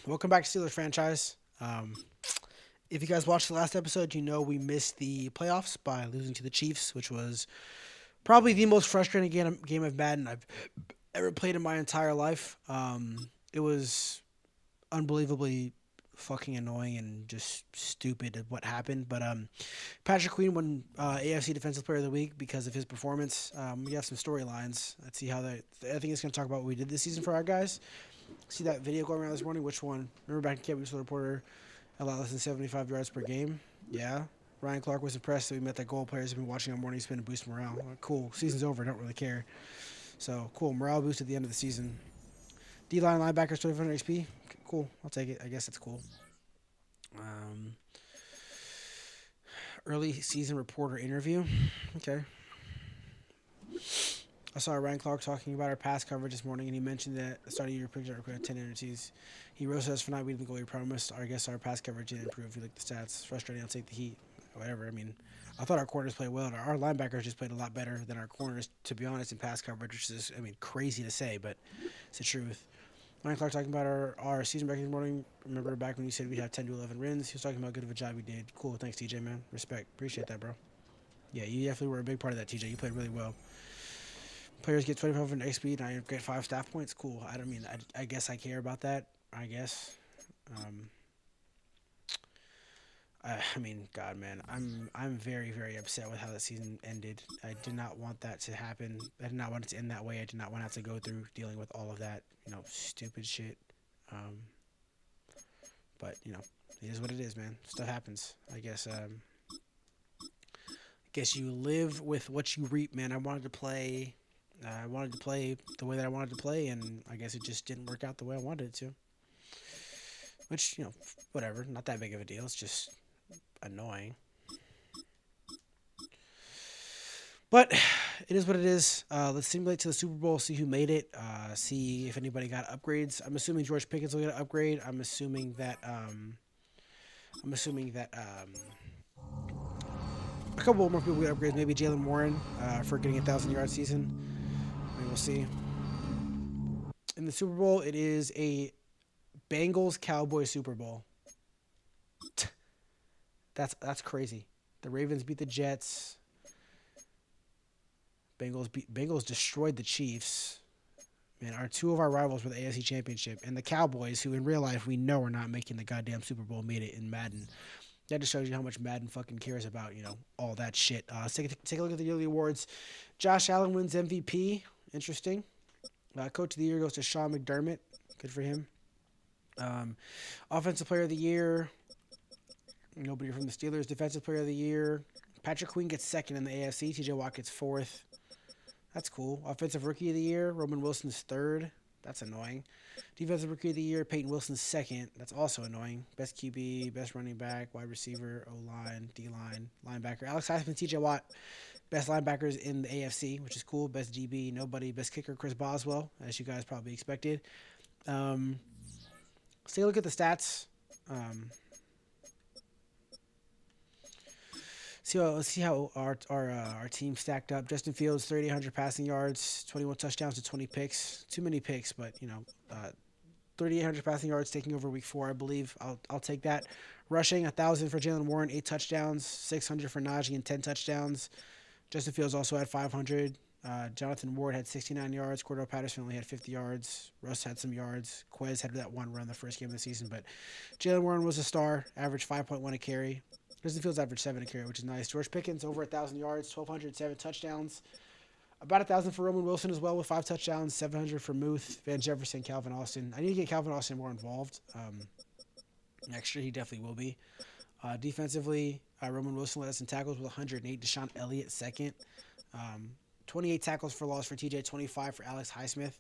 Welcome back to Steelers franchise. If you guys watched the last episode, you know we missed the playoffs by losing to the Chiefs, which was probably the most frustrating game of Madden I've ever played in my entire life. It was unbelievably fucking annoying and just stupid at what happened. But Patrick Queen won AFC Defensive Player of the Week because of his performance. We have some storylines. Let's see how that. I think it's going to talk about what we did this season for our guys. See that video going around this morning? Which one? Remember back in camp, we saw the reporter allowed less than 75 yards per game. Yeah. Ryan Clark was impressed that we met that goal. Players have been watching on morning spin to boost morale. Cool. Season's over. Don't really care. So cool. Morale boost at the end of the season. D line linebackers 2500 XP. Cool. I'll take it. I guess that's cool. Um, Early season reporter interview. Okay. I saw Ryan Clark talking about our pass coverage this morning, and he mentioned that at the start of your picture recorded 10 entities. He roasted us for not beating the goal he promised. I guess our pass coverage didn't improve. You look at the stats. Frustrating. I'll take the heat. Whatever. I mean, I thought our corners played well. Our linebackers just played a lot better than our corners, to be honest, in pass coverage, which is, I mean, crazy to say, but it's the truth. Ryan Clark talking about our season record this morning. Remember back when you said we'd have 10 to 11 wins? He was talking about how good of a job we did. Cool. Thanks, TJ, man. Respect. Appreciate that, bro. Yeah, you definitely were a big part of that, TJ. You played really well. Players get 25 XP and I get 5 staff points. Cool. I don't mean, I guess I care about that. I guess. Um, I mean, God, man, I'm very very upset with how the season ended. I did not want that to happen. I did not want it to end that way. I did not want to have to go through dealing with all of that, stupid shit. Um, but it is what it is, man. Stuff happens. I guess. Guess you live with what you reap, man. I wanted to play the way that I wanted to play, and I guess it just didn't work out the way I wanted it to. Which, whatever, not that big of a deal. It's just annoying. But it is what it is. Let's simulate to the Super Bowl, see who made it, see if anybody got upgrades. I'm assuming George Pickens will get an upgrade. I'm assuming that a couple more people get upgrades. Maybe Jalen Warren for getting 1,000 yard season. Maybe we'll see. In the Super Bowl, it is a Bengals Cowboys Super Bowl. That's crazy. The Ravens beat the Jets. Bengals destroyed the Chiefs. Man, our two of our rivals for the AFC Championship, and the Cowboys, who in real life we know are not making the goddamn Super Bowl, made it in Madden. That just shows you how much Madden fucking cares about all that shit. Take a look at the yearly awards. Josh Allen wins MVP. Interesting. Coach of the year goes to Sean McDermott. Good for him. Um, Offensive Player of the Year. Nobody from the Steelers. Defensive Player of the Year. Patrick Queen gets second in the AFC. TJ Watt gets fourth. That's cool. Offensive Rookie of the Year. Roman Wilson's third. That's annoying. Defensive Rookie of the Year. Peyton Wilson's second. That's also annoying. Best QB, best running back, wide receiver, O line, D line, linebacker. Alex Highsmith, TJ Watt. Best linebackers in the AFC, which is cool. Best DB, nobody. Best kicker, Chris Boswell, as you guys probably expected. Um, let's take a look at the stats. Um, let's see how our team stacked up. Justin Fields, 3,800 passing yards, 21 touchdowns to 20 picks. Too many picks, but 3,800 passing yards taking over week 4, I believe. I'll take that. Rushing 1,000 for Jalen Warren, 8 touchdowns, 600 for Najee and 10 touchdowns. Justin Fields also had 500. Jonathan Ward had 69 yards. Cordell Patterson only had 50 yards. Russ had some yards. Quez had that one run the first game of the season, but Jalen Warren was a star. Averaged 5.1 a carry. Justin Fields averaged 7 a carry, which is nice. George Pickens over 1,000 yards, 1,207 touchdowns. About 1,000 for Roman Wilson as well with 5 touchdowns, 700 for Muth, Van Jefferson, Calvin Austin. I need to get Calvin Austin more involved. Next year he definitely will be. Defensively, Roman Wilson led us in tackles with 108. Deshaun Elliott second. 28 tackles for loss for TJ, 25 for Alex Highsmith.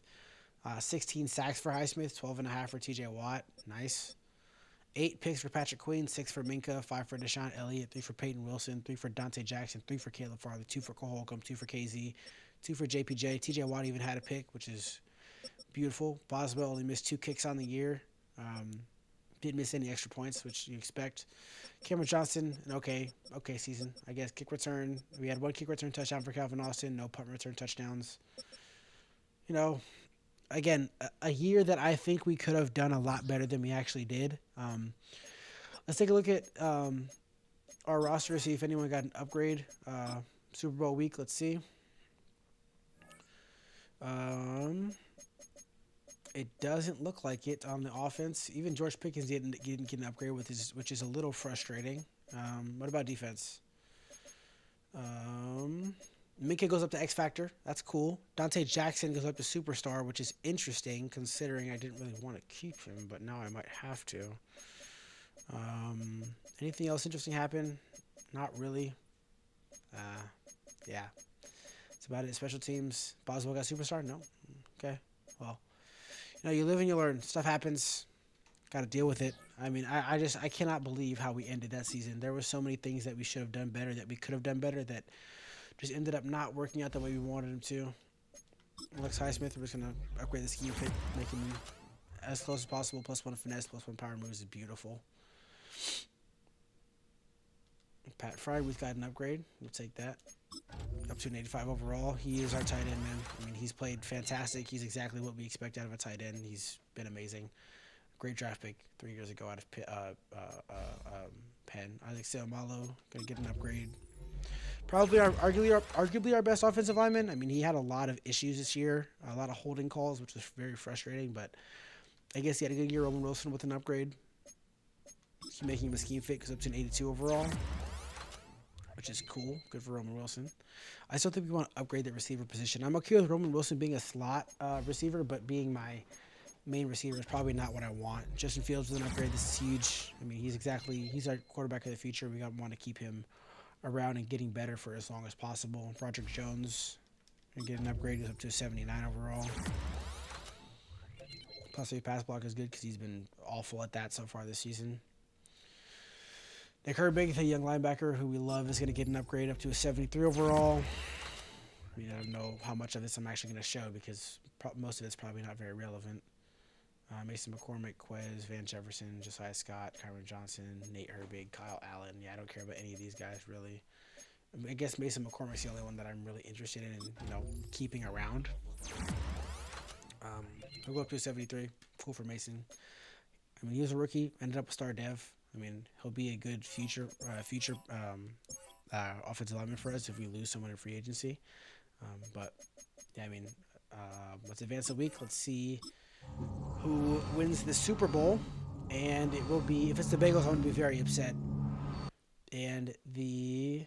16 sacks for Highsmith, 12.5 for TJ Watt. Nice. 8 picks for Patrick Queen, 6 for Minka, 5 for Deshaun Elliott, 3 for Peyton Wilson, 3 for Dante Jackson, 3 for Caleb Farley, 2 for Cole Holcomb, 2 for KZ, 2 for JPJ. TJ Watt even had a pick, which is beautiful. Boswell only missed 2 kicks on the year. Didn't miss any extra points, which you expect. Cameron Johnson, an okay season, I guess. Kick return. We had 1 kick return touchdown for Calvin Austin, no punt return touchdowns. You know, again, a year that I think we could have done a lot better than we actually did. Let's take a look at our roster to see if anyone got an upgrade. Super Bowl week. Let's see. Um, it doesn't look like it on the offense. Even George Pickens didn't get an upgrade with which is a little frustrating. What about defense? Um, Minka goes up to X Factor. That's cool. Dante Jackson goes up to Superstar, which is interesting considering I didn't really want to keep him, but now I might have to. Um, Anything else interesting happen? Not really. Uh, yeah, that's about it. Special teams. Boswell got Superstar? No. Okay. Well, you live and you learn. Stuff happens. Got to deal with it. I mean, I cannot believe how we ended that season. There were so many things that we should have done better, that we could have done better, that just ended up not working out the way we wanted them to. Alex Highsmith, we're just going to upgrade the scheme fit, make him as close as possible. +1 finesse, +1 power moves is beautiful. Pat Fry, we've got an upgrade. We'll take that. Up to an 85 overall. He is our tight end, man. I mean, he's played fantastic. He's exactly what we expect out of a tight end. He's been amazing. Great draft pick 3 years ago out of Penn. Isaac Seumalo going to get an upgrade. Probably arguably our best offensive lineman. I mean, he had a lot of issues this year, a lot of holding calls, which was very frustrating. But I guess he had a good year. Roman Wilson with an upgrade. He's making him a scheme fit because up to an 82 overall, which is cool. Good for Roman Wilson. I still think we want to upgrade the receiver position. I'm okay with Roman Wilson being a slot receiver, but being my main receiver is probably not what I want. Justin Fields with an upgrade. This is huge. I mean, he's our quarterback of the future. We want to keep him around and getting better for as long as possible. Roderick Jones and get an upgrade. Goes up to 79 overall. Plus, the pass block is good because he's been awful at that so far this season. Nick Herbig, the young linebacker who we love, is going to get an upgrade up to a 73 overall. I mean, I don't know how much of this I'm actually going to show because most of it's probably not very relevant. Mason McCormick, Quez, Van Jefferson, Josiah Scott, Kyron Johnson, Nate Herbig, Kyle Allen. Yeah, I don't care about any of these guys really. I guess Mason McCormick's the only one that I'm really interested in, keeping around. He'll go up to a 73. Cool for Mason. I mean, he was a rookie, ended up a star dev. I mean, he'll be a good future offensive lineman for us if we lose someone in free agency. But yeah, I mean, let's advance a week. Let's see who wins the Super Bowl, and it will be, if it's the Bengals, I'm going to be very upset. And the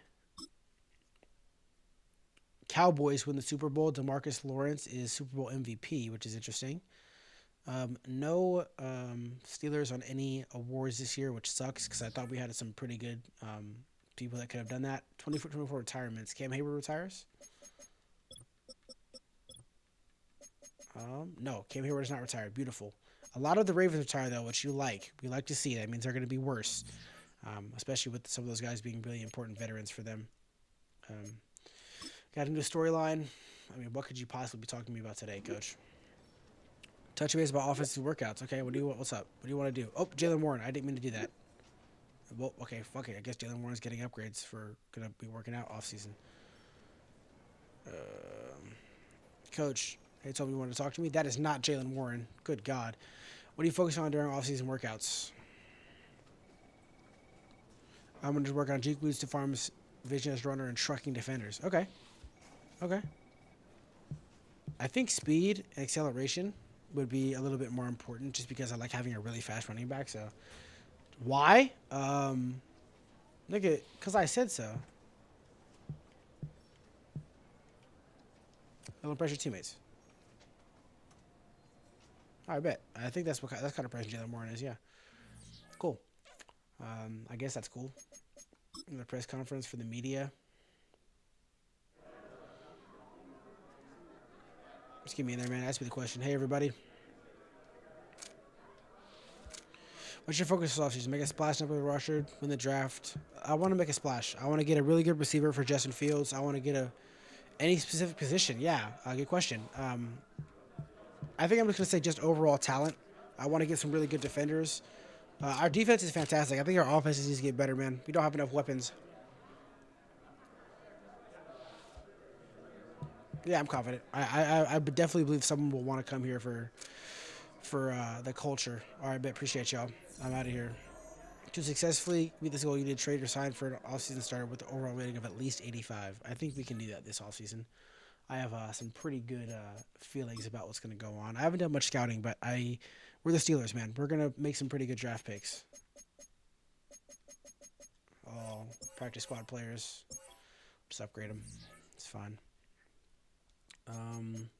Cowboys win the Super Bowl. DeMarcus Lawrence is Super Bowl MVP, which is interesting. No Steelers on any awards this year, which sucks because I thought we had some pretty good people that could have done that. 24 retirements. Cam Hayward retires? No, Cam Hayward is not retired. Beautiful. A lot of the Ravens retire, though, which you like. We like to see. That means they're going to be worse, especially with some of those guys being really important veterans for them. Got a new storyline. I mean, what could you possibly be talking to me about today, Coach? Touch base about offensive workouts. Okay, what's up? What do you want to do? Oh, Jalen Warren. I didn't mean to do that. Well, okay, fuck it. I guess Jalen Warren's getting upgrades for going to be working out off season. Coach, he told me you wanted to talk to me. That is not Jalen Warren. Good God. What are you focusing on during off-season workouts? I'm going to work on Jeep Boots to Farms, Vision as runner, and trucking defenders. Okay. I think speed and acceleration would be a little bit more important just because I like having a really fast running back. So, why? Nigga, because I said so. Don't pressure teammates. I bet. I think that's kind of pressure Jalen Warren is. Yeah. Cool. I guess that's cool. The press conference for the media. Just give me in there, man. Ask me the question. Hey, everybody. What's your focus this offseason? Make a splash number with roster, win the draft. I want to make a splash. I want to get a really good receiver for Justin Fields. I want to get any specific position. Yeah, good question. I think I'm just going to say just overall talent. I want to get some really good defenders. Our defense is fantastic. I think our offense needs to get better, man. We don't have enough weapons. Yeah, I'm confident. I definitely believe someone will want to come here for the culture. All right, bet. Appreciate y'all. I'm out of here. To successfully meet this goal, you need to trade or sign for an off-season starter with an overall rating of at least 85. I think we can do that this off-season. I have some pretty good feelings about what's going to go on. I haven't done much scouting, but we're the Steelers, man. We're going to make some pretty good draft picks. All practice squad players. Just upgrade them. It's fine. Um,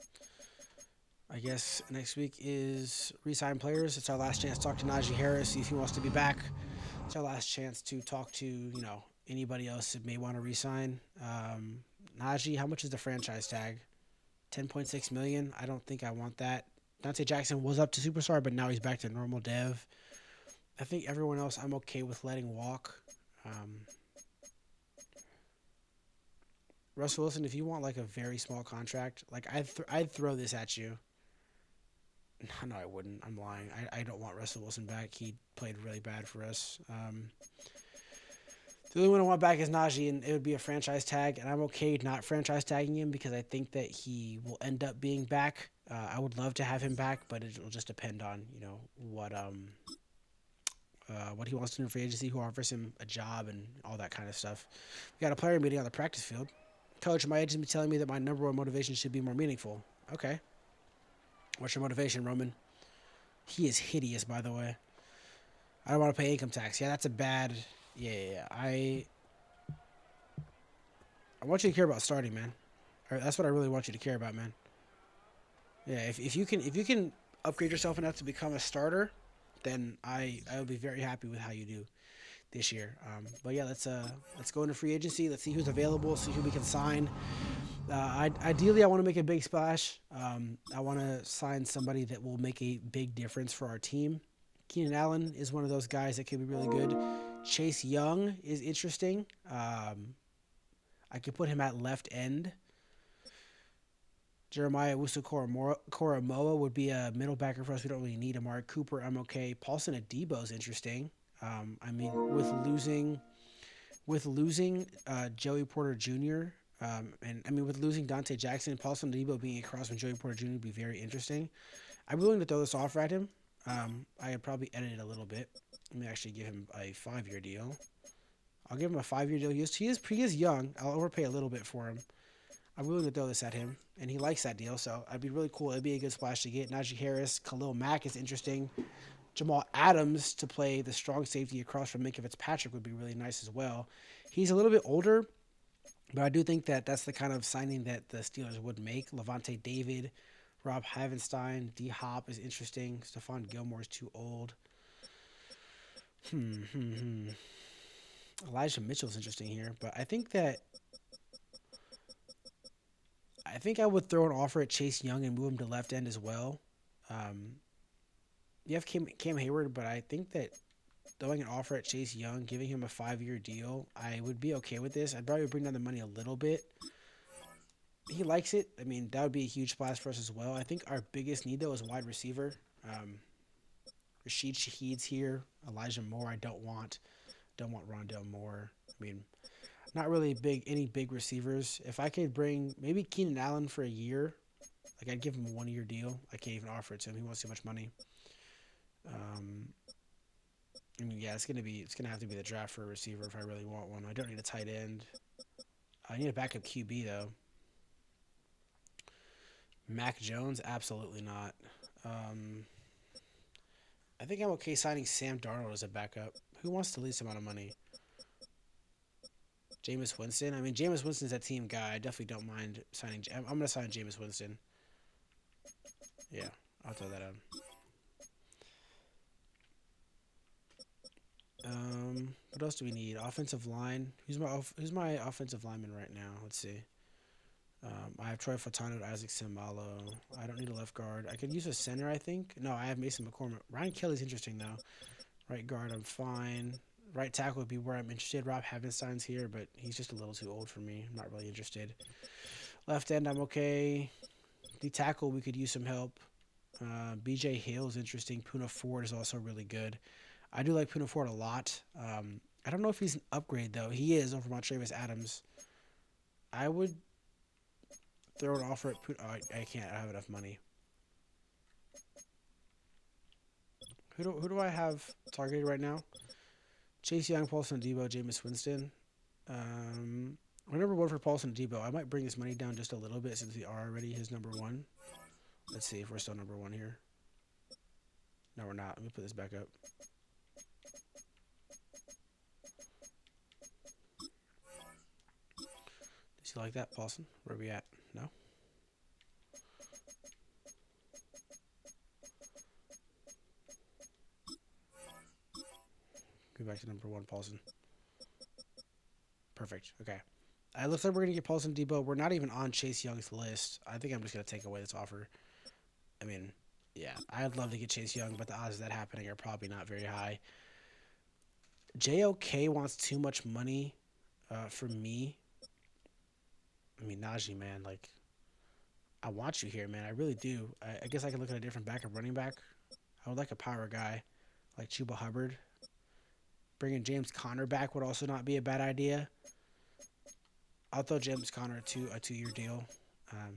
I guess next week is resign players. It's our last chance to talk to Najee Harris, see if he wants to be back. It's our last chance to talk to, anybody else that may want to resign. Najee, how much is the franchise tag? 10.6 million. I don't think I want that. Dante Jackson was up to superstar, but now he's back to normal dev. I think everyone else I'm okay with letting walk. Um, Russell Wilson, if you want like a very small contract, like I'd throw this at you. No, I wouldn't. I'm lying. I don't want Russell Wilson back. He played really bad for us. The only one I want back is Najee, and it would be a franchise tag. And I'm okay not franchise tagging him because I think that he will end up being back. I would love to have him back, but it will just depend on what he wants to do in free agency, who offers him a job, and all that kind of stuff. We got a player meeting on the practice field. Coach, my agent's been telling me that my number one motivation should be more meaningful. Okay. What's your motivation, Roman? He is hideous, by the way. I don't want to pay income tax. Yeah, that's a bad. Yeah. I want you to care about starting, man. That's what I really want you to care about, man. Yeah, if you can upgrade yourself enough to become a starter, then I will be very happy with how you do this year. But yeah, let's go into free agency. Let's see who's available. See who we can sign. Ideally, I want to make a big splash. I want to sign somebody that will make a big difference for our team. Keenan Allen is one of those guys that could be really good. Chase Young is interesting. I could put him at left end. Jeremiah Wusu-Koramoah would be a middle backer for us. We don't really need Amari Cooper. I'm okay. Paulson Adebo is interesting. I mean, with losing Joey Porter Jr. And I mean with losing Dante Jackson, Paulson Adebo being across from Joey Porter Jr. would be very interesting. I'm willing to throw this offer at him. I would probably edit it a little bit. Let me actually give him a 5-year deal. I'll give him a 5-year deal. He is young. I'll overpay a little bit for him. I'm willing to throw this at him, and he likes that deal, so it'd be really cool. It'd be a good splash to get. Najee Harris, Khalil Mack is interesting. Jamal Adams to play the strong safety across from Minka Fitzpatrick would be really nice as well. He's a little bit older, but I do think that that's the kind of signing that the Steelers would make. Levante David, Rob Havenstein, D Hop is interesting. Stephon Gilmore is too old. Elijah Mitchell's interesting here, but I think I would throw an offer at Chase Young and move him to left end as well. Um, you have Cam Hayward, but I think that throwing an offer at Chase Young, giving him a 5-year deal, I would be okay with this. I'd probably bring down the money a little bit. He likes it. I mean, that would be a huge splash for us as well. I think our biggest need though is wide receiver. Rashid Shaheed's here. Elijah Moore, I don't want. Don't want Rondell Moore. I mean, not really any big receivers. If I could bring maybe Keenan Allen for a year, like I'd give him a 1-year deal. I can't even offer it to him. He wants too much money. Um, I mean, yeah, it's gonna have to be the draft for a receiver if I really want one. I don't need a tight end. I need a backup QB though. Mac Jones, absolutely not. Um, I think I'm okay signing Sam Darnold as a backup. Who wants the least amount of money? Jameis Winston. I mean, Jameis Winston's a team guy. I definitely don't mind signing. I'm gonna sign Jameis Winston. Yeah, I'll throw that out. What else do we need? Offensive line. Who's my offensive lineman right now? Let's see. I have Troy Fatano and Isaac Simalo. I don't need a left guard. I could use a center, I think. No, I have Mason McCormick. Ryan Kelly's interesting though. Right guard, I'm fine. Right tackle would be where I'm interested. Rob Havenstein's here, but he's just a little too old for me. I'm not really interested. Left end, I'm okay. The tackle, we could use some help. BJ Hill is interesting. Puna Ford is also really good. I do like Puna Ford a lot. I don't know if he's an upgrade though. He is over Montrevis Adams. I would Throw an offer at Putin. Oh, I can't. I don't have enough money. Who do I have targeted right now? Chase Young, Paulson Debo, Jameis Winston. We're number one for Paulson Debo. I might bring his money down just a little bit since we are already his number one. Let's see if we're still number one here. No, we're not. Let me put this back up. Does he like that, Paulson? Where are we at? No? Go back to number one, Paulson. Perfect. Okay. It looks like we're going to get Paulson Debo. We're not even on Chase Young's list. I think I'm just going to take away this offer. I mean, yeah, I'd love to get Chase Young, but the odds of that happening are probably not very high. JOK wants too much money for me. I mean, Najee, man, like, I want you here, man. I really do. I guess I could look at a different backup running back. I would like a power guy like Chuba Hubbard. Bringing James Conner back would also not be a bad idea. I'll throw James Conner to a 2-year deal.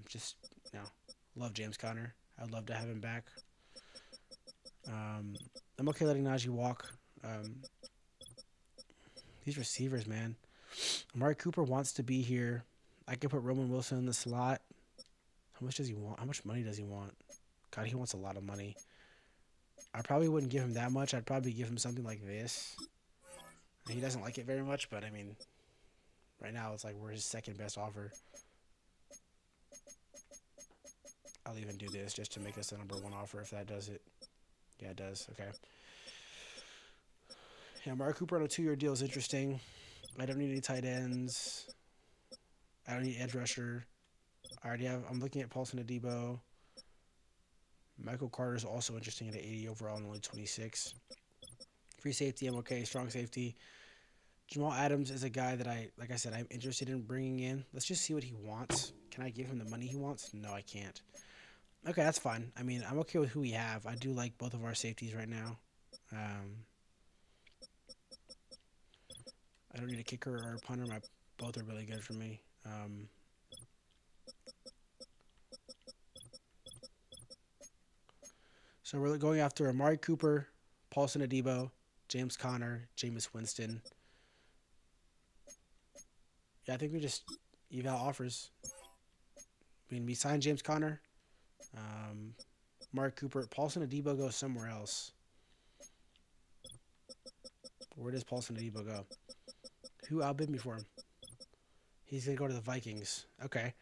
Just, you know, love James Conner. I'd love to have him back. I'm okay letting Najee walk. These receivers, man. Amari Cooper wants to be here. I could put Roman Wilson in the slot. How much does he want? How much money does he want? God, he wants a lot of money. I probably wouldn't give him that much. I'd probably give him something like this. He doesn't like it very much, but I mean, right now it's like we're his second best offer. I'll even do this just to make us the number one offer if that does it. Yeah, it does. Okay. Yeah, Amari Cooper on a 2-year deal is interesting. I don't need any tight ends. I don't need edge rusher. I already have. I'm looking at Paulson Adebo. Michael Carter is also interesting at 80 overall and only 26. Free safety, I'm okay. Strong safety. Jamal Adams is a guy that like I said, I'm interested in bringing in. Let's just see what he wants. Can I give him the money he wants? No, I can't. Okay, that's fine. I mean, I'm okay with who we have. I do like both of our safeties right now. I don't need a kicker or a punter. Both are really good for me. So we're going after Amari Cooper, Paulson Adebo, James Conner, Jameis Winston. Yeah, I think we just eval offers. I mean, we signed James Conner. Amari Cooper. Paulson Adebo goes somewhere else. Where does Paulson Adebo go? Who outbid me for him? He's going to go to the Vikings. Okay.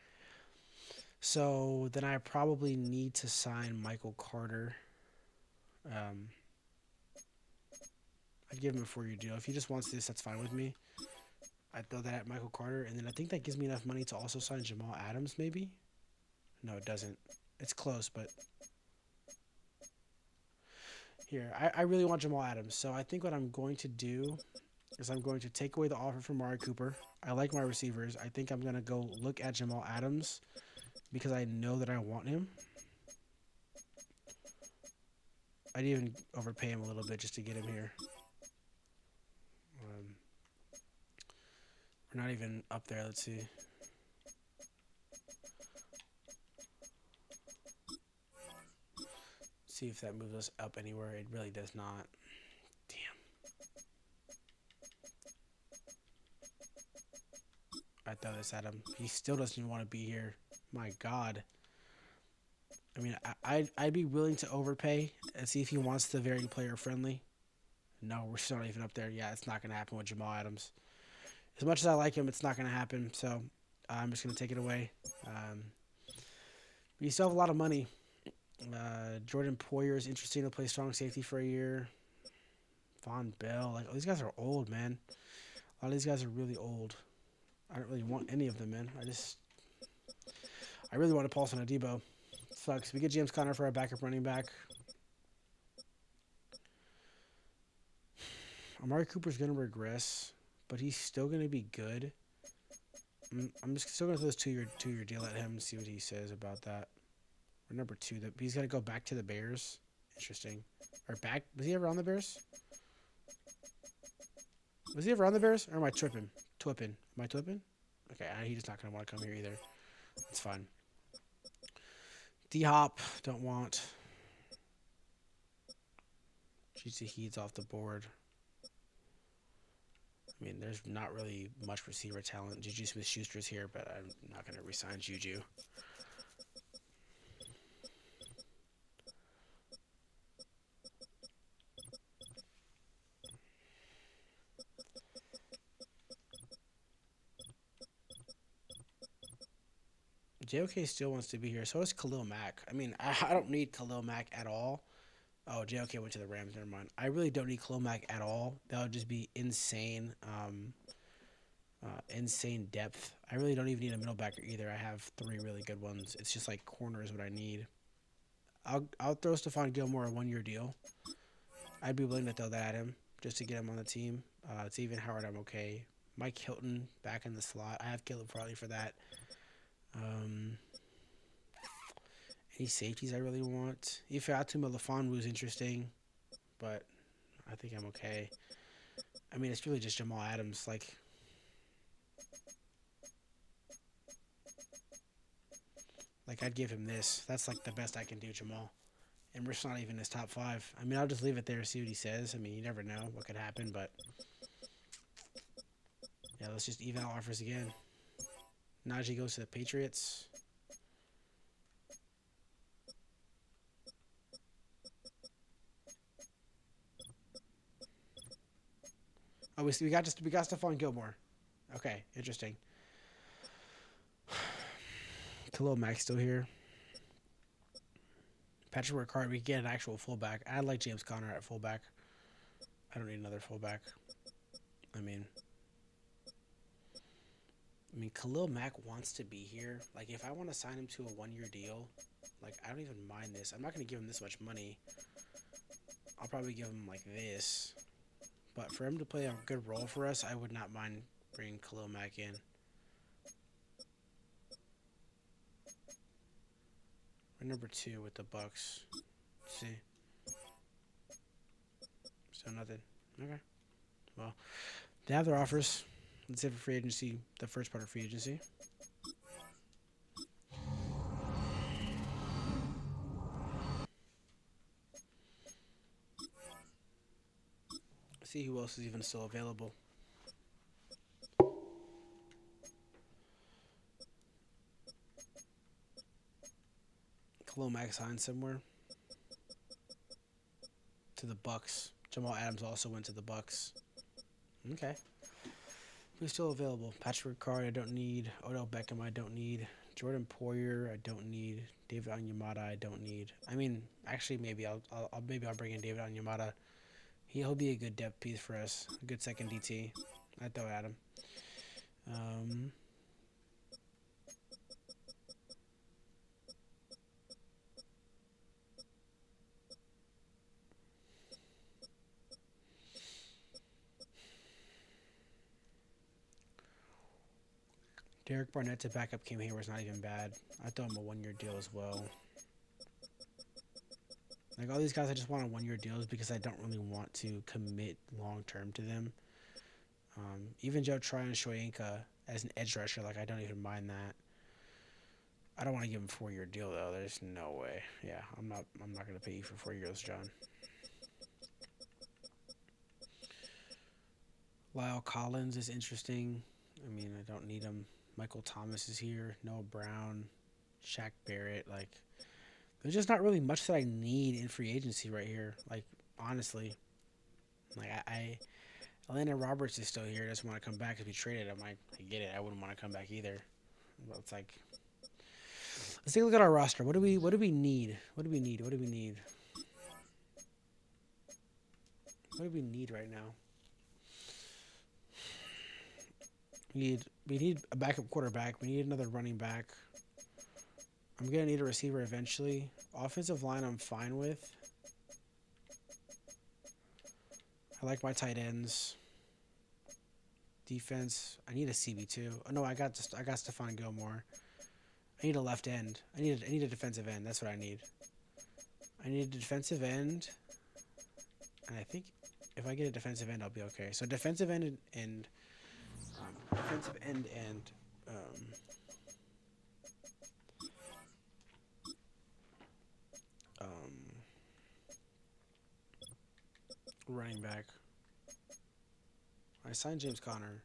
So then I probably need to sign Michael Carter. I'd give him a 4-year deal. If he just wants this, that's fine with me. I'd throw that at Michael Carter. And then I think that gives me enough money to also sign Jamal Adams, maybe? No, it doesn't. It's close, but... Here, I really want Jamal Adams. So I think what I'm going to do is I'm going to take away the offer from Amari Cooper. I like my receivers. I think I'm going to go look at Jamal Adams because I know that I want him. I'd even overpay him a little bit just to get him here. We're not even up there. Let's see. See if that moves us up anywhere. It really does not. Damn. I throw this at him. He still doesn't even want to be here. My God. I mean, I'd be willing to overpay and see if he wants the very player friendly. No, we're still not even up there. Yeah, it's not going to happen with Jamal Adams. As much as I like him, it's not going to happen. So I'm just going to take it away. We still have a lot of money. Jordan Poyer is interesting to play strong safety for a year. Von Bell, like, these guys are old, man. A lot of these guys are really old. I don't really want any of them, man. I really want to Paulson Adebo. Sucks. We get James Conner for our backup running back. Amari Cooper's going to regress, but he's still going to be good. I'm just still going to throw this two-year deal at him and see what he says about that. Or number 2, he's got to go back to the Bears. Interesting. Or back? Was he ever on the Bears? Was he ever on the Bears? Or am I tripping? Twipping. Am I twipping? Okay, he's just not going to want to come here either. That's fine. D Hop, don't want. GC Heat's off the board. I mean, there's not really much receiver talent. Juju Smith-Schuster's here, but I'm not going to resign Juju. JOK still wants to be here. So does Khalil Mack. I mean, I don't need Khalil Mack at all. Oh, JOK went to the Rams. Never mind. I really don't need Khalil Mack at all. That would just be insane. Insane depth. I really don't even need a middle backer either. I have three really good ones. It's just like corner is what I need. I'll throw Stephon Gilmore a 1 year deal. I'd be willing to throw that at him just to get him on the team. It's even Howard. I'm okay. Mike Hilton back in the slot. I have Caleb Farley for that. Um, any safeties I really want? Ifeatu Melifonwu is interesting, but I think I'm okay. I mean, it's really just Jamal Adams. Like I'd give him this. That's like the best I can do, Jamal. And we're not even his top five. I mean, I'll just leave it there, see what he says. I mean, you never know what could happen, but yeah, let's just eval offers again. Najee goes to the Patriots. Oh, we got Stephon Gilmore. Okay, interesting. Khalil Mack still here. Patrick Ricard, we can get an actual fullback. I'd like James Conner at fullback. I don't need another fullback. I mean, Khalil Mack wants to be here. Like, if I want to sign him to a 1 year deal, like, I don't even mind this. I'm not going to give him this much money. I'll probably give him, like, this. But for him to play a good role for us, I would not mind bringing Khalil Mack in. We're number 2 with the Bucks. Let's see. Still nothing. Okay. Well, they have their offers. Let's say for free agency, the first part of free agency. See who else is even still available. Khalil Mack signed somewhere to the Bucks. Jamal Adams also went to the Bucks. Okay. Who's still available? Patrick Ricard, I don't need. Odell Beckham, I don't need. Jordan Poyer, I don't need. David Onyemata, I don't need. I mean, actually, maybe I'll bring in David Onyemata. He'll be a good depth piece for us. A good second DT. I'd throw at him. Derek Barnett to backup Cam Hayward's not even bad. I'd throw him a 1 year deal as well. Like all these guys, I just want on 1 year deals because I don't really want to commit long term to them. Even Joe Tryon Shoyinka as an edge rusher, like I don't even mind that. I don't want to give him a 4 year deal though. There's no way. Yeah, I'm not gonna pay you for 4 years, John. Lyle Collins is interesting. I mean, I don't need him. Michael Thomas is here. Noah Brown, Shaq Barrett. Like, there's just not really much that I need in free agency right here. Like, honestly, like I Atlanta Roberts is still here. Doesn't want to come back if we traded him. I get it. I wouldn't want to come back either. But it's like, let's take a look at our roster. What do we need? What do we need? What do we need? What do we need right now? We need a backup quarterback. We need another running back. I'm gonna need a receiver eventually. Offensive line, I'm fine with. I like my tight ends. Defense, I need a CB2. Oh no, I got Stephon Gilmore. I need a left end. I need a defensive end. That's what I need. I need a defensive end, and I think if I get a defensive end, I'll be okay. So defensive end and um, running back. I signed James Conner.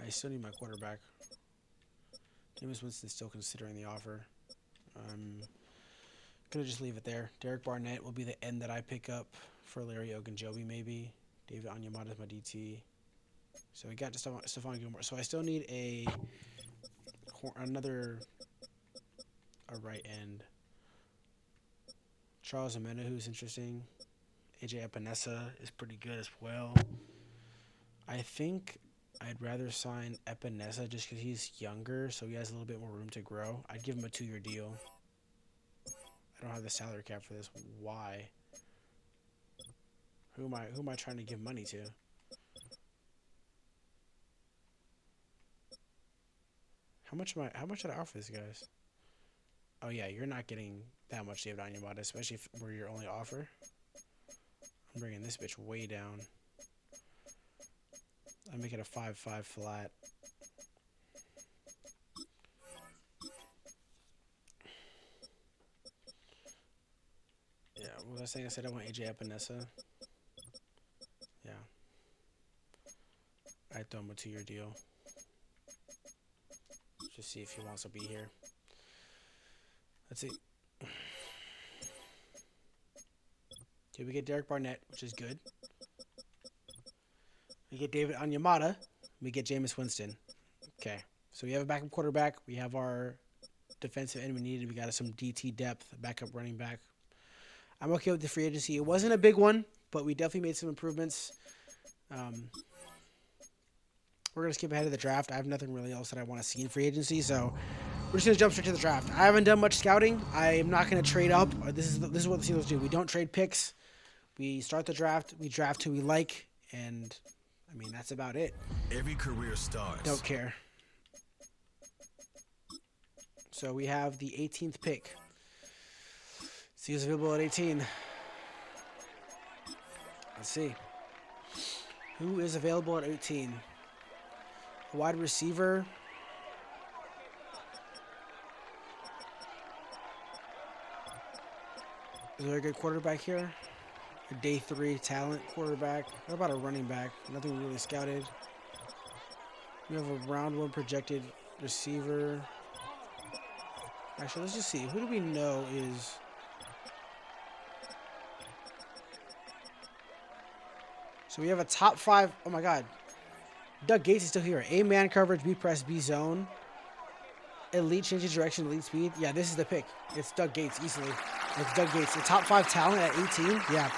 I still need my quarterback. Jameis Winston's still considering the offer. I'm gonna just leave it there. Derek Barnett will be the end that I pick up for Larry Ogunjobi, maybe. David Onyemata is my DT. So we got Stephon Gilmore. So I still need another right end. Charles Amena, who's interesting. AJ Epinesa is pretty good as well. I think I'd rather sign Epinesa just because he's younger, so he has a little bit more room to grow. I'd give him a 2-year deal. I don't have the salary cap for this. Why? Who am I trying to give money to? How much did I offer these guys? Oh yeah, you're not getting that much David Onyemata, especially if we're your only offer. I'm bringing this bitch way down. I make it a 5-5 flat. Yeah, what was I saying? I said I want AJ Epinesa. Yeah. I'd throw him a 2-year deal. Just see if he wants to be here. Let's see. Okay, we get Derek Barnett, which is good. We get David Onyemata. We get Jameis Winston. Okay. So we have a backup quarterback. We have our defensive end we needed. We got some DT depth, backup running back. I'm okay with the free agency. It wasn't a big one, but we definitely made some improvements. We're going to skip ahead of the draft. I have nothing really else that I want to see in free agency, so we're just going to jump straight to the draft. I haven't done much scouting. I am not going to trade up. This is what the Steelers do. We don't trade picks. We start the draft. We draft who we like, and, I mean, that's about it. Every career starts. Don't care. So we have the 18th pick. Steelers available at 18. Let's see. Who is available at 18? A wide receiver. Is there a good quarterback here? A day 3 talent quarterback. What about a running back? Nothing really scouted. We have a round 1 projected receiver. Actually, let's just see. Who do we know is... So we have a top 5. Oh, my God. Doug Gates is still here. A man coverage, B press, B zone. Elite changes direction, elite speed. Yeah, this is the pick. It's Doug Gates easily. It's Doug Gates. The top 5 talent at 18. Yeah.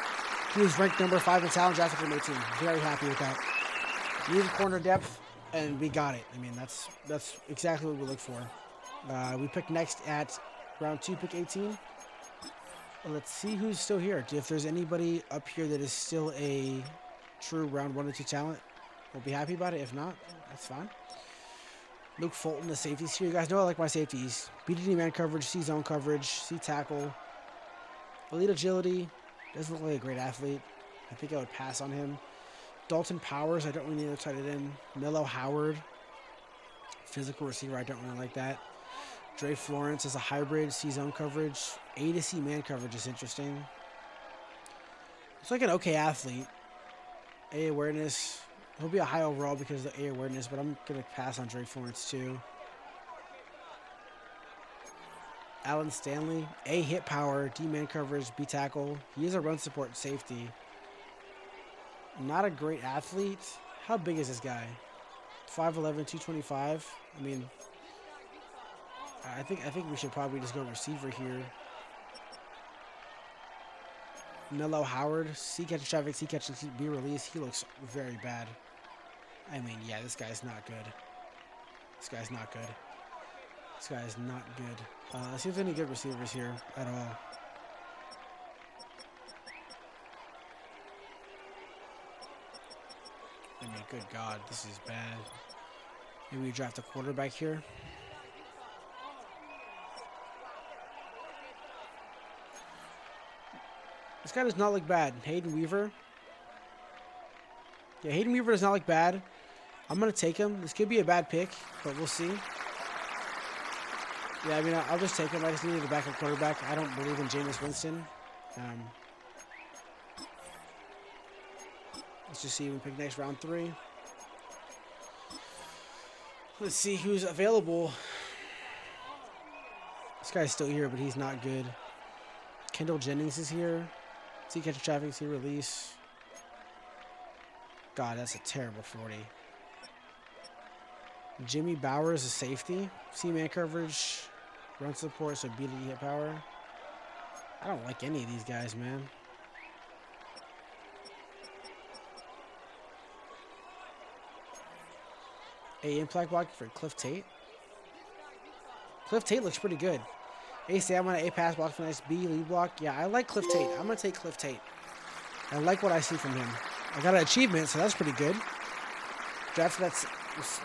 He was ranked number 5 in talent, drafted from 18. Very happy with that. Needed corner depth, and we got it. I mean, that's exactly what we look for. We picked next at round 2, pick 18. Let's see who's still here. If there's anybody up here that is still a true round 1 or 2 talent, we'll be happy about it. If not, that's fine. Luke Fulton, the safeties here. You guys know I like my safeties. BDD man coverage, C zone coverage, C tackle. Elite agility. Doesn't look like a great athlete. I think I would pass on him. Dalton Powers, I don't really need to tight it in. Mello Howard. Physical receiver, I don't really like that. Dre Florence is a hybrid, C zone coverage. A to C man coverage is interesting. It's like an okay athlete. A awareness. He'll be a high overall because of the A awareness, but I'm going to pass on Dre Florence too. Alan Stanley, A hit power, D man coverage, B tackle. He is a run support safety. Not a great athlete. How big is this guy? 5'11", 225. I mean, I think we should probably just go receiver here. Mello Howard, C catch traffic, C catch B release. He looks very bad. I mean, yeah, this guy's not good. This guy's not good. This guy is not good. Let's see if there's any good receivers here at all. I mean, good God, this is bad. Maybe we draft a quarterback here. This guy does not look bad. Hayden Weaver. Yeah, Hayden Weaver does not look bad. I'm going to take him. This could be a bad pick, but we'll see. Yeah, I mean, I'll just take him. I just needed a backup quarterback. I don't believe in Jameis Winston. Um, let's just see who we pick next round 3. Let's see who's available. This guy's still here, but he's not good. Kendall Jennings is here. See catch traffic, see release. God, that's a terrible 40. Jimmy Bowers is safety. See man coverage. Run support, so BD hit power. I don't like any of these guys, man. A impact block for Cliff Tate. Cliff Tate looks pretty good. A stamina, A pass block for nice. B lead block. Yeah, I like Cliff Tate. I'm gonna take Cliff Tate. I like what I see from him. I got an achievement, so that's pretty good. Drafted that's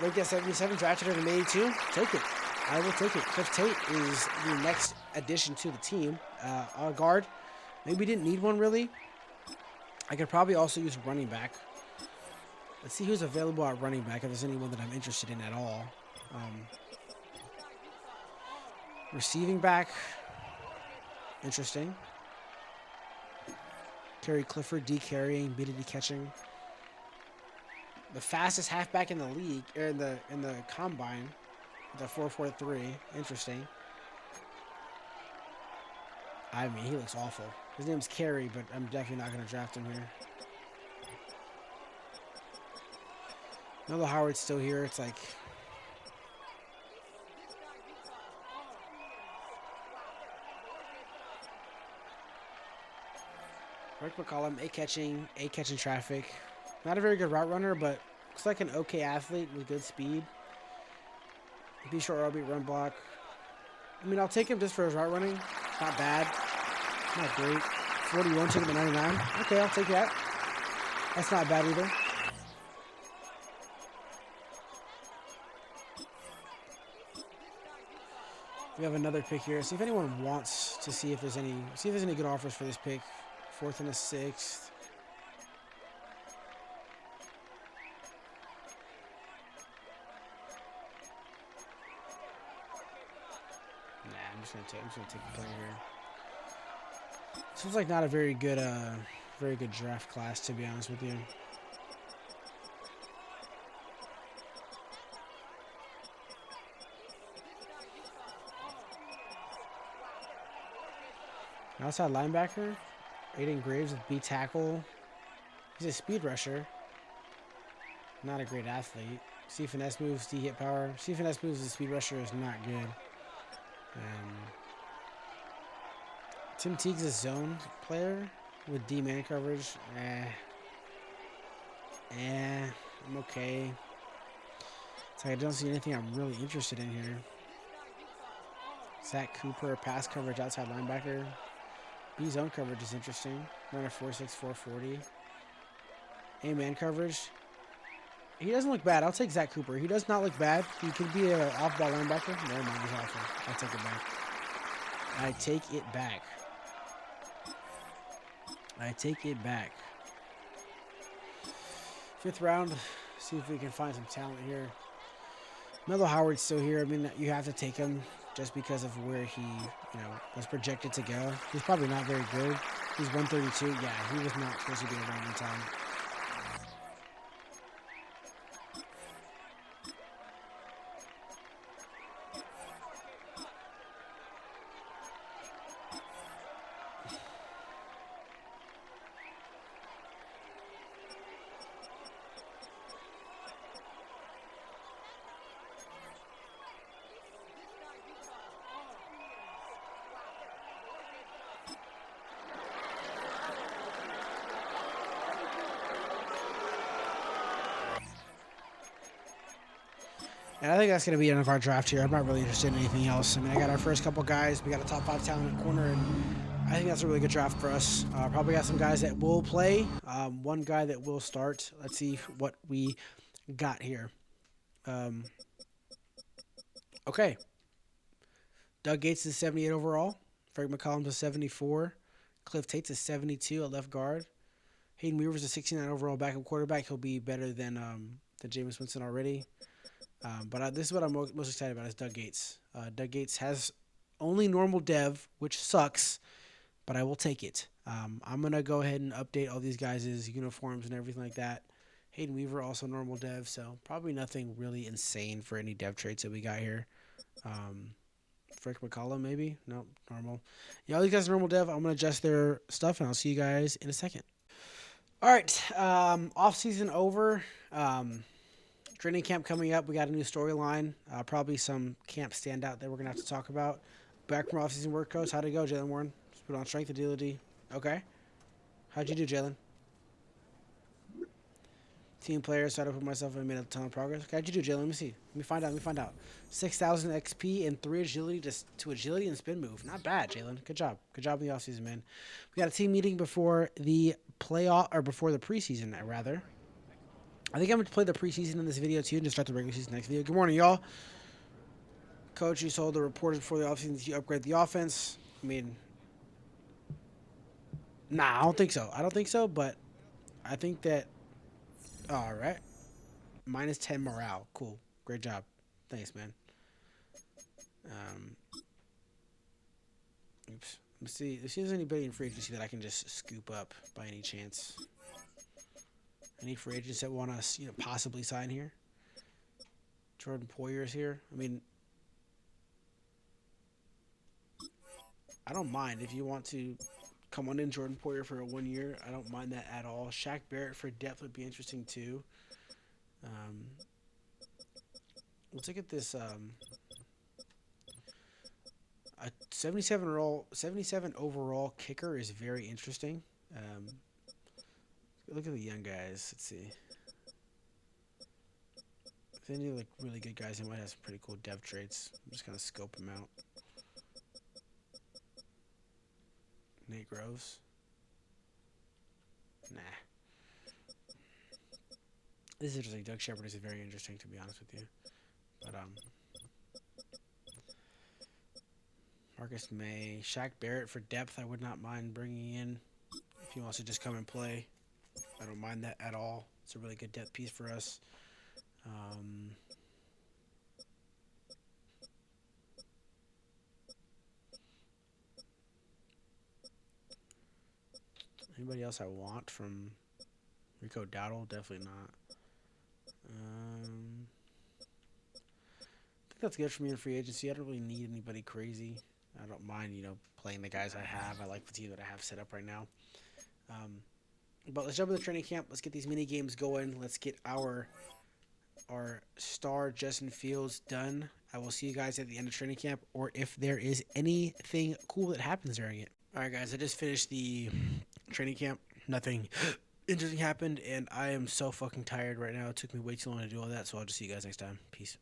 ranked at 77, drafted at an 82. Take it. I will take it. Cliff Tate is the next addition to the team. On guard. Maybe didn't need one really. I could probably also use running back. Let's see who's available at running back, if there's anyone that I'm interested in at all. Receiving back. Interesting. Kerry Clifford, D carrying, B to D catching. The fastest halfback in the league, or in the combine, the 4.43. Interesting. I mean, he looks awful. His name's Kerry, but I'm definitely not going to draft him here. Melo Howard's still here. It's like, Rick McCollum, A catching traffic. Not a very good route runner, but looks like an okay athlete with good speed. B short RB run block. I mean, I'll take him just for his route running. Not bad. Not great. 41, took him to 99. Okay, I'll take that. That's not bad either. We have another pick here. See if anyone wants to see if there's any good offers for this pick. 4th and a 6th. Nah, I'm just gonna take the player here. Seems like not a very good draft class, to be honest with you. Outside linebacker, Aiden Graves with B tackle. He's a speed rusher. Not a great athlete. C finesse moves, D hit power. C finesse moves as a speed rusher is not good. Tim Teague's a zone player with D man coverage. I'm okay. It's like I don't see anything I'm really interested in here. Zach Cooper, pass coverage outside linebacker. B zone coverage is interesting. Run a 4.6, 4.40. A man coverage. He doesn't look bad. I'll take Zach Cooper. He does not look bad. He could be an off-ball linebacker. Never mind, he's awful. I'll take it back. I take it back. I take it back. 5th round. See if we can find some talent here. Melo Howard's still here. I mean, you have to take him just because of where he, was projected to go. He's probably not very good. He's 132. Yeah, he was not supposed to be around in time. And I think that's going to be the end of our draft here. I'm not really interested in anything else. I mean, I got our first couple guys. We got a top 5 talent at corner, and I think that's a really good draft for us. Probably got some guys that will play. One guy that will start. Let's see what we got here. Okay. Doug Gates is 78 overall. Frank McCollum's a 74. Cliff Tate's a 72 at left guard. Hayden Weaver's a 69 overall backup quarterback. He'll be better than Jameis Winston already. But this is what I'm most excited about is Doug Gates. Doug Gates has only normal dev, which sucks. but I will take it. I'm gonna go ahead and update all these guys' uniforms and everything like that. Hayden Weaver also normal dev, so probably nothing really insane for any dev traits that we got here. Um, Frick McCollum maybe? Nope, normal. Yeah, all these guys are normal dev. I'm gonna adjust their stuff, and I'll see you guys in a second. All right, off season over. Training camp coming up. We got a new storyline. Probably some camp standout that we're gonna have to talk about. Back from off season work, coach. How'd it go, Jalen Warren? Just put on strength, agility. Okay. How'd you do, Jalen? Team player, started to put myself in, made a ton of progress. Okay, how'd you do, Jalen? Let me see. Let me find out. 6,000 XP and 3 agility to agility and spin move. Not bad, Jalen. Good job. Good job in the offseason, man. We got a team meeting before the playoff, or before the preseason, rather. I think I'm going to play the preseason in this video, too, and just start the regular season next video. Good morning, y'all. Coach, you told the reporters before the offseason that you upgrade the offense. I mean, nah, I don't think so. I don't think so, but I think that. All right. Minus 10 morale. Cool. Great job. Thanks, man. Um, oops. Let's see. If there's anybody in free agency that I can just scoop up by any chance. Any free agents that want to, possibly sign here? Jordan Poyer's here. I mean, I don't mind if you want to come on in Jordan Poyer for a 1 year. I don't mind that at all. Shaq Barrett for depth would be interesting too. Um, let's look at this. A 77 overall kicker is very interesting. Um, look at the young guys. Let's see. If any like really good guys, they might have some pretty cool dev traits. I'm just gonna scope them out. Nate Groves. Nah. This is interesting. Doug Shepard is very interesting, to be honest with you. But Marcus May, Shaq Barrett for depth, I would not mind bringing in if he wants to just come and play. I don't mind that at all. It's a really good depth piece for us. Anybody else I want from Rico Dowdle? Definitely not. I think that's good for me in free agency. I don't really need anybody crazy. I don't mind, playing the guys I have. I like the team that I have set up right now. But let's jump into the training camp. Let's get these mini games going. Let's get our star Justin Fields done. I will see you guys at the end of training camp, or if there is anything cool that happens during it. All right, guys. I just finished the training camp. Nothing interesting happened, and I am so fucking tired right now. It took me way too long to do all that, so I'll just see you guys next time. Peace.